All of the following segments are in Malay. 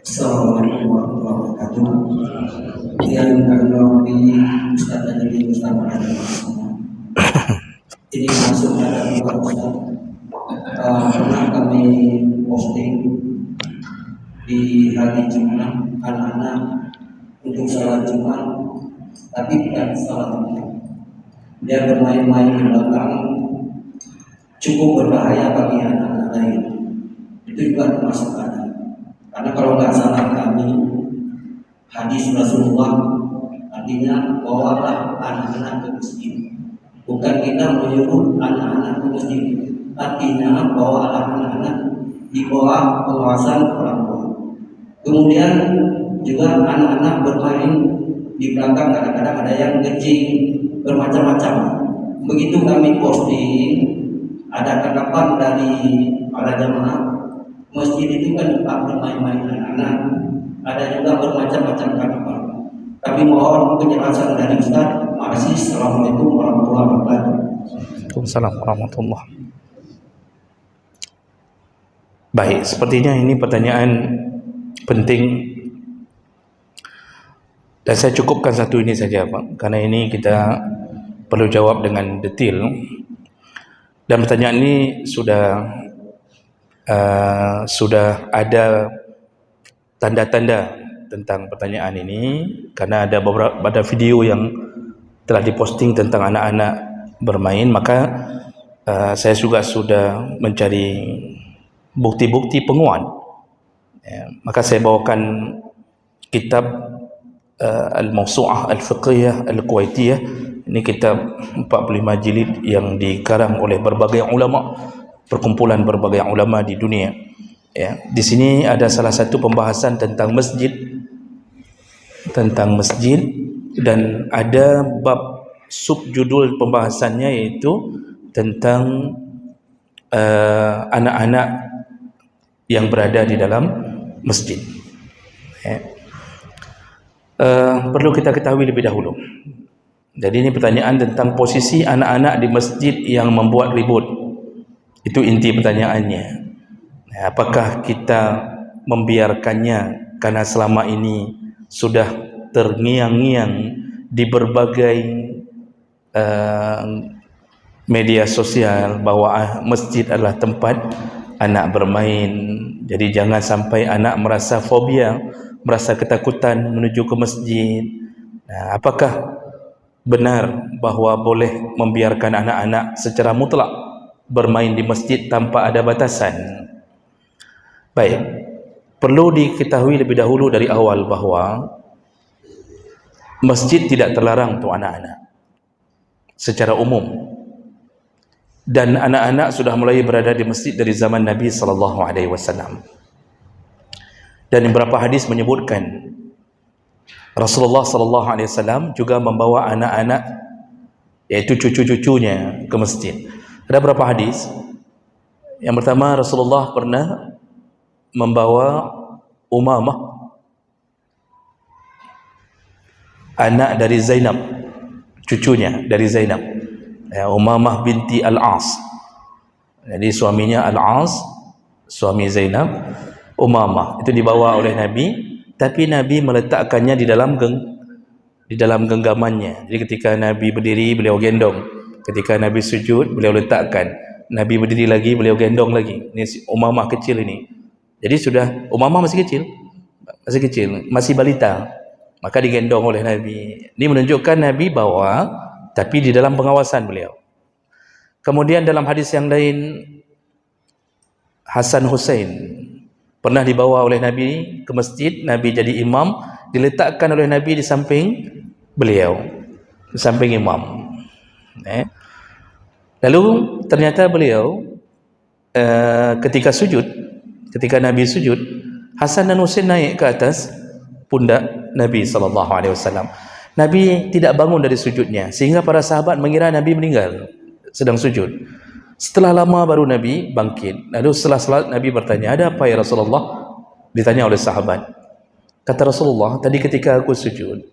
Assalamualaikum warahmatullahi wabarakatuh. Yang kami Ustaz dan Ibu Ustaz berada bersama. Ini masuk pada dua Ustaz. Pernah kami posting di hari Jumat anak-anak untuk salat Jumat, tapi bukan salat Jumat. Dia bermain-main di belakang, cukup berbahaya bagi anak-anak lain. Itu juga termasuk anak. Karena kalau nggak salah kami, hadis Rasulullah artinya bawalah anak-anak ke masjid. Bukan kita menyuruh anak-anak ke masjid. Artinya bawalah anak-anak di bawah pengawasan orang tua. Kemudian juga anak-anak bermain di belakang, kadang-kadang ada yang kencing bermacam-macam. Begitu kami posting, ada tanggapan dari para jamaah. Masjid itu kan tempat bermain-main anak-anak, ada juga bermacam-macam tanggapan. Kami mohon penjelasan dari Ustaz. Terima kasih. Assalamualaikum warahmatullahi wabarakatuh. Waalaikumsalam warahmatullahi. Baik, sepertinya ini pertanyaan penting dan saya cukupkan satu ini saja, Pak, karena ini kita perlu jawab dengan detail. Dan pertanyaan ini sudah ada tanda-tanda tentang pertanyaan ini, karena ada video yang telah diposting tentang anak-anak bermain. Maka saya juga sudah mencari bukti-bukti penguat. Maka saya bawakan kitab Al-Mawsu'ah Al-Fiqhiyah Al-Kuwaitiyah. Ini kitab 45 jilid yang dikarang oleh berbagai ulama, perkumpulan berbagai ulama di dunia. Ya, di sini ada salah satu pembahasan tentang masjid, dan ada bab subjudul pembahasannya yaitu tentang anak-anak yang berada di dalam masjid. Ya. Perlu kita ketahui lebih dahulu. Jadi ini pertanyaan tentang posisi anak-anak di masjid yang membuat ribut. Itu inti pertanyaannya. Apakah kita membiarkannya karena selama ini sudah terngiang-ngiang di berbagai media sosial bahwa masjid adalah tempat anak bermain. Jadi jangan sampai anak merasa fobia, merasa ketakutan menuju ke masjid. Apakah benar bahwa boleh membiarkan anak-anak secara mutlak bermain di masjid tanpa ada batasan? Baik, perlu diketahui lebih dahulu dari awal bahwa masjid tidak terlarang untuk anak-anak secara umum, dan anak-anak sudah mulai berada di masjid dari zaman Nabi SAW. Dan beberapa hadis menyebutkan Rasulullah SAW juga membawa anak-anak, yaitu cucu-cucunya, ke masjid. Ada beberapa hadis. Yang pertama, Rasulullah pernah membawa Umamah, anak dari Zainab, cucunya dari Zainab, Umamah binti Al-As. Jadi suaminya Al-As, suami Zainab. Umamah itu dibawa oleh Nabi, tapi Nabi meletakkannya di dalam genggamannya. Jadi ketika Nabi berdiri, beliau gendong. Ketika Nabi sujud, beliau letakkan. Nabi berdiri lagi, beliau gendong lagi. Ini Umamah kecil ini. Jadi sudah, Umamah masih kecil, masih balita, maka digendong oleh Nabi. Ini menunjukkan Nabi bawa, tapi di dalam pengawasan beliau. Kemudian dalam hadis yang lain, Hasan Hussein pernah dibawa oleh Nabi ke masjid. Nabi jadi imam, diletakkan oleh Nabi di samping beliau, di samping imam. Lalu ternyata beliau ketika Nabi sujud, Hasan dan Husain naik ke atas pundak Nabi SAW. Nabi tidak bangun dari sujudnya, sehingga para sahabat mengira Nabi meninggal sedang sujud. Setelah lama baru Nabi bangkit. Lalu setelah salat Nabi bertanya, "Ada apa ya Rasulullah?" Ditanya oleh sahabat. Kata Rasulullah, "Tadi ketika aku sujud,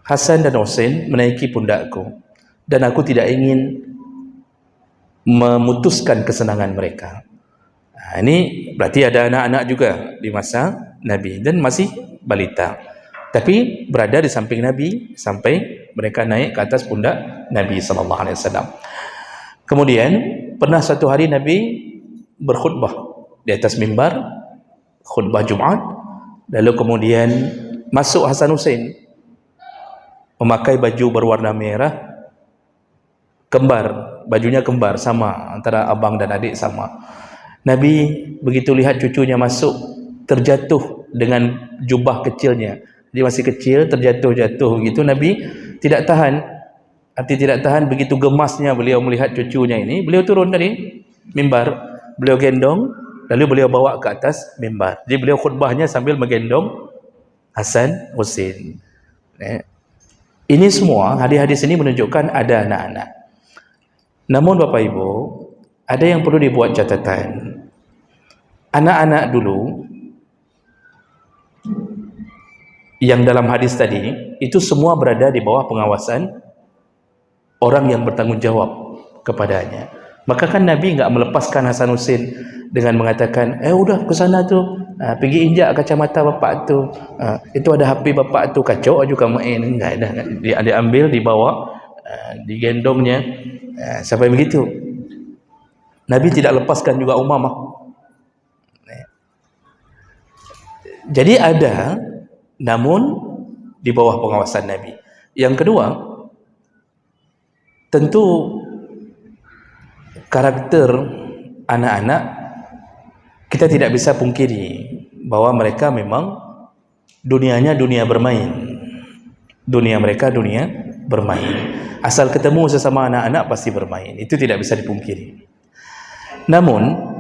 Hasan dan Husain menaiki pundakku, dan aku tidak ingin memutuskan kesenangan mereka." Ini berarti ada anak-anak juga di masa Nabi dan masih balita, tapi berada di samping Nabi sampai mereka naik ke atas pundak Nabi SAW. Kemudian pernah satu hari Nabi berkhutbah di atas mimbar, khutbah Jumaat, lalu kemudian masuk Hasan Hussein memakai baju berwarna merah, kembar, bajunya kembar, sama antara abang dan adik sama. Nabi begitu lihat cucunya masuk, terjatuh dengan jubah kecilnya, dia masih kecil, terjatuh-jatuh gitu. Nabi tidak tahan, begitu gemasnya beliau melihat cucunya ini, beliau turun dari mimbar, beliau gendong, lalu beliau bawa ke atas mimbar. Jadi beliau khutbahnya sambil menggendong Hasan Hussein. Ini semua hadis-hadis ini menunjukkan ada anak-anak. Namun Bapak Ibu, ada yang perlu dibuat catatan. Anak-anak dulu yang dalam hadis tadi itu semua berada di bawah pengawasan orang yang bertanggung jawab kepadanya. Maka kan Nabi enggak melepaskan Hasan Hussein dengan mengatakan, udah ke sana tu, pergi injak kacamata bapak tu, itu ada HP bapak tu, kacau juga main. Enggak ada, dia ambil, dibawa, digendongnya, sampai begitu. Nabi tidak lepaskan juga Umamah. Jadi ada, namun di bawah pengawasan Nabi. Yang kedua, tentu karakter anak-anak kita tidak bisa pungkiri bahwa mereka memang dunianya dunia bermain. Dunia mereka dunia bermain. Asal ketemu sesama anak-anak pasti bermain. Itu tidak bisa dipungkiri. Namun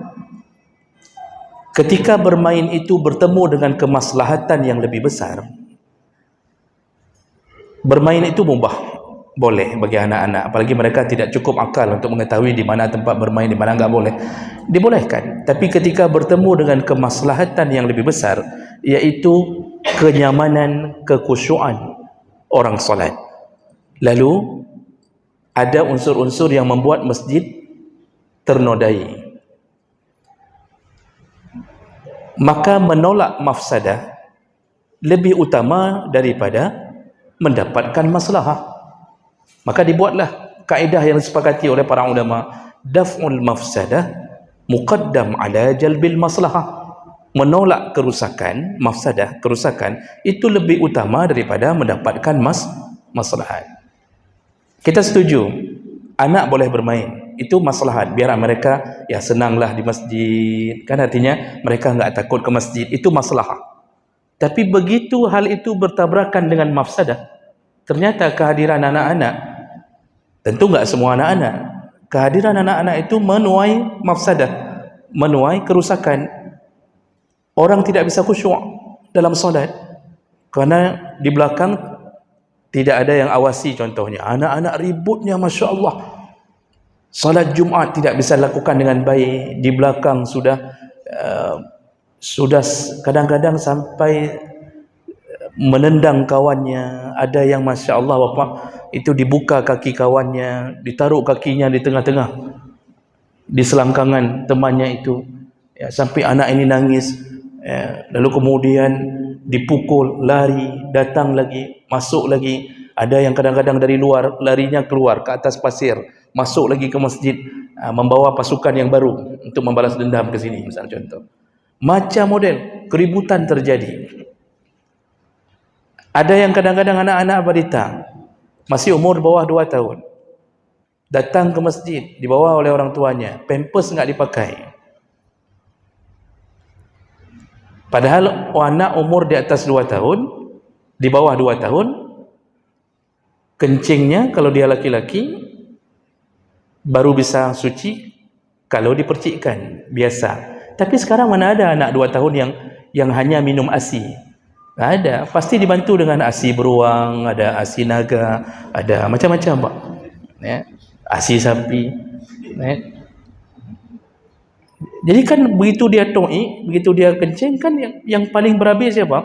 ketika bermain itu bertemu dengan kemaslahatan yang lebih besar, bermain itu mubah, boleh bagi anak-anak, apalagi mereka tidak cukup akal untuk mengetahui di mana tempat bermain, di mana enggak boleh, dibolehkan. Tapi ketika bertemu dengan kemaslahatan yang lebih besar, yaitu kenyamanan, kekhusyuan orang solat, lalu ada unsur-unsur yang membuat masjid ternodai, maka menolak mafsadah lebih utama daripada mendapatkan maslahah. Maka dibuatlah kaedah yang disepakati oleh para ulama, daf'ul mafsadah muqaddam ala jalbil maslahah. Menolak kerusakan, mafsadah, kerusakan itu lebih utama daripada mendapatkan maslahat. Kita setuju anak boleh bermain, itu maslahat, biar mereka ya senanglah di masjid, kan artinya mereka enggak takut ke masjid, itu maslahah. Tapi begitu hal itu bertabrakan dengan mafsadah, ternyata kehadiran anak-anak, tentu enggak semua anak-anak, kehadiran anak-anak itu menuai mafsadah, menuai kerusakan. Orang tidak bisa khusyuk dalam solat karena di belakang tidak ada yang awasi. Contohnya anak-anak ributnya, Masya Allah, salat Jumaat tidak bisa lakukan dengan baik, di belakang sudah kadang-kadang sampai menendang kawannya. Ada yang Masya Allah Bapak, itu dibuka kaki kawannya, ditaruh kakinya di tengah-tengah, di selangkangan temannya itu, ya, sampai anak ini nangis, ya, lalu kemudian dipukul, lari, datang lagi, masuk lagi. Ada yang kadang-kadang dari luar larinya keluar ke atas pasir, masuk lagi ke masjid, membawa pasukan yang baru untuk membalas dendam ke sini, misalnya contoh. Macam model keributan terjadi. Ada yang kadang-kadang anak-anak balita masih umur bawah 2 tahun datang ke masjid, dibawa oleh orang tuanya, pampers enggak dipakai. Padahal anak umur di atas 2 tahun, di bawah 2 tahun, kencingnya kalau dia laki-laki baru bisa suci kalau dipercikkan, biasa. Tapi sekarang mana ada anak 2 tahun yang hanya minum ASI? Tak ada. Pasti dibantu dengan ASI beruang, ada ASI naga, ada macam-macam Pak. Ya, ASI sapi. Ya. Jadi kan begitu dia to'i, begitu dia kencing, kan yang paling berhabis siapa?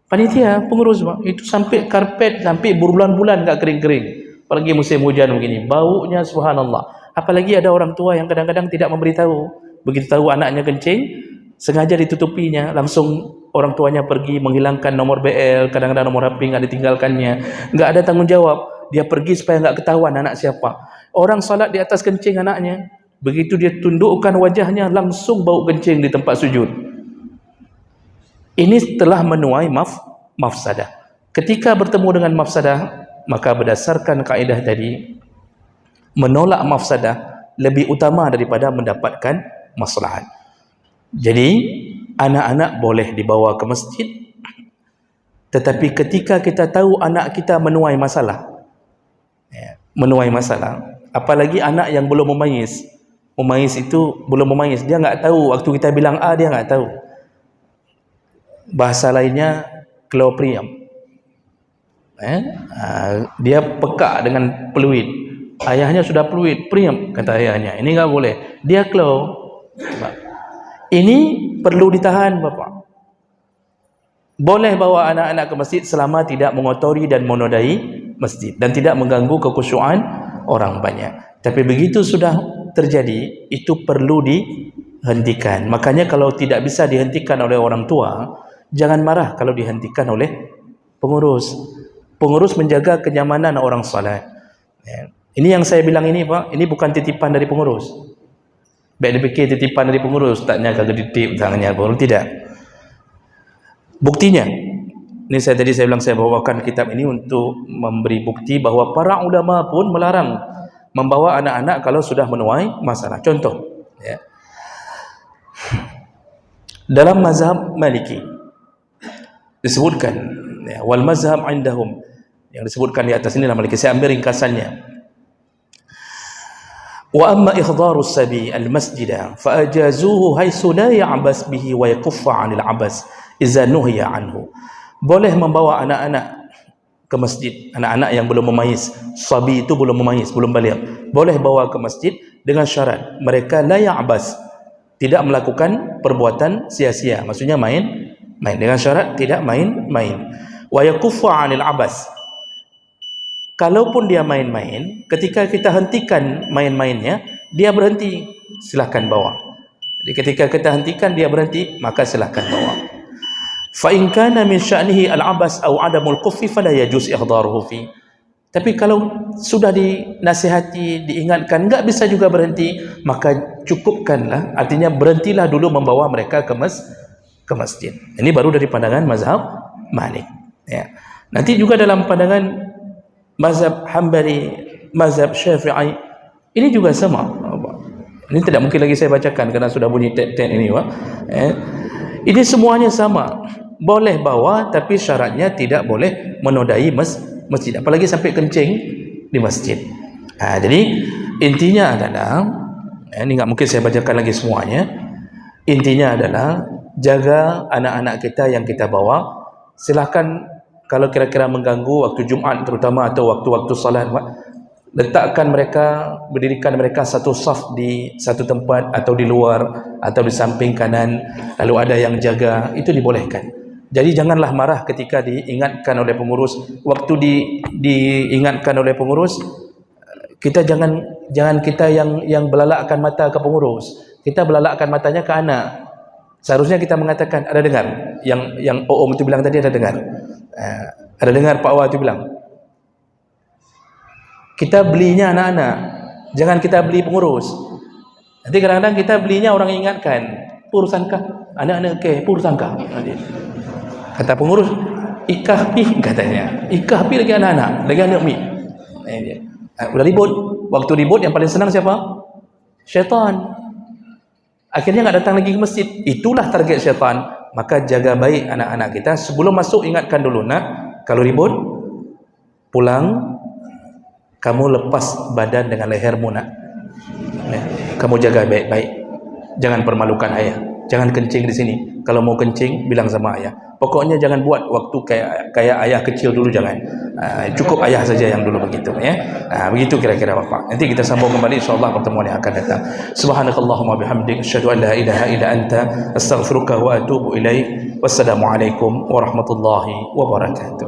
Panitia, pengurus Pak. Itu sampai karpet, sampai berbulan-bulan tak kering-kering. Apalagi musim hujan begini, baunya subhanallah. Apalagi ada orang tua yang kadang-kadang tidak memberitahu. Begitu tahu anaknya kencing, sengaja ditutupinya, langsung orang tuanya pergi menghilangkan nomor BL, kadang-kadang nomor HP nggak ditinggalkannya, nggak ada tanggung jawab. Dia pergi supaya nggak ketahuan anak siapa. Orang salat di atas kencing anaknya, begitu dia tundukkan wajahnya langsung bau kencing di tempat sujud. Ini telah menuai mafsadah. Ketika bertemu dengan mafsadah, maka berdasarkan kaedah tadi, menolak mafsadah lebih utama daripada mendapatkan maslahat. Jadi anak-anak boleh dibawa ke masjid, tetapi ketika kita tahu anak kita menuai masalah, apalagi anak yang belum memayis itu belum memayis, dia nggak tahu, waktu kita bilang A dia nggak tahu, bahasa lainnya klopriam, dia peka dengan peluit, ayahnya sudah peluit, priam kata ayahnya, ini nggak boleh, dia klo. Ini perlu ditahan Bapak. Boleh bawa anak-anak ke masjid selama tidak mengotori dan menodai masjid dan tidak mengganggu kekhusyuan orang banyak. Tapi begitu sudah terjadi, itu perlu dihentikan. Makanya kalau tidak bisa dihentikan oleh orang tua, jangan marah kalau dihentikan oleh pengurus. Pengurus menjaga kenyamanan orang salat. Ini yang saya bilang ini Pak, ini bukan titipan dari pengurus. Baik dipikir titipan dari pengurus, taknya kagak dititip tangannya pengurus, tidak. Buktinya, ini saya bilang saya bawakan kitab ini untuk memberi bukti bahawa para ulama pun melarang membawa anak-anak kalau sudah menuai masalah. Contoh, ya. Dalam mazhab Maliki disebutkan, ya, wal mazhab indahum, yang disebutkan di atas ini dalam Maliki, saya ambil ringkasannya. Wa amma ikhdaru sabi al-masjid fa ajazuhu haitsu la ya'bas bihi wa yakuffa 'anil 'abas idza nuhiya anhu. Boleh membawa anak-anak ke masjid, anak-anak yang belum memayis, sabi itu belum memayis, belum baligh, boleh bawa ke masjid dengan syarat mereka la ya'bas, tidak melakukan perbuatan sia-sia, maksudnya main dengan syarat tidak main-main. Wa yakuffa 'anil 'abas. Kalaupun dia main-main, ketika kita hentikan main-mainnya, dia berhenti, silakan bawa. Jadi ketika kita hentikan dia berhenti, maka silakan bawa. Fa in kana min sya'nihi al-'abas aw 'adamul kuffi fala yajuz ihdaruhu fi. Tapi kalau sudah dinasihati, diingatkan, enggak bisa juga berhenti, maka cukupkanlah, artinya berhentilah dulu membawa mereka ke masjid. Ini baru dari pandangan mazhab Malik, ya. Nanti juga dalam pandangan mazhab Hambali, mazhab Syafi'i, ini juga sama. Ini tidak mungkin lagi saya bacakan karena sudah bunyi tet-tet ini, Pak. Ini semuanya sama. Boleh bawa, tapi syaratnya tidak boleh menodai masjid, apalagi sampai kencing di masjid. Jadi intinya adalah, ini nggak mungkin saya bacakan lagi semuanya. Intinya adalah jaga anak-anak kita yang kita bawa. Silahkan kalau kira-kira mengganggu waktu Jumaat terutama atau waktu-waktu salat, letakkan mereka, berdirikan mereka satu saf di satu tempat atau di luar atau di samping kanan, lalu ada yang jaga, itu dibolehkan. Jadi janganlah marah ketika diingatkan oleh pengurus. Waktu diingatkan oleh pengurus, kita jangan kita yang belalakkan mata ke pengurus, kita belalakkan matanya ke anak. Seharusnya kita mengatakan, ada dengar yang Om itu bilang tadi, ada dengar. Ada dengar Pak Wa itu bilang, kita belinya anak-anak, jangan kita beli pengurus. Nanti kadang-kadang kita belinya orang ingatkan, urusankah anak-anak ke urusankah, kata pengurus ikahpi, katanya ikahpi lagi anak-anak, lagi anak mi. Udah ribut, waktu ribut yang paling senang siapa? Syaitan. Akhirnya nggak datang lagi ke masjid. Itulah target syaitan. Maka jaga baik anak-anak kita. Sebelum masuk ingatkan dulu, nak, kalau ribut pulang kamu lepas badan dengan lehermu, nak. Kamu jaga baik-baik. Jangan permalukan ayah. Jangan kencing di sini. Kalau mau kencing bilang sama ayah. Pokoknya jangan buat waktu kayak ayah kecil dulu, jangan. Cukup ayah saja yang dulu begitu, ya. Begitu kira-kira Bapak. Nanti kita sambung kembali insyaallah pertemuan yang akan datang. Subhanakallahumma bihamdik asyhadu an la ilaha illa anta astaghfiruka wa atubu ilaik. Wassalamualaikum warahmatullahi wabarakatuh.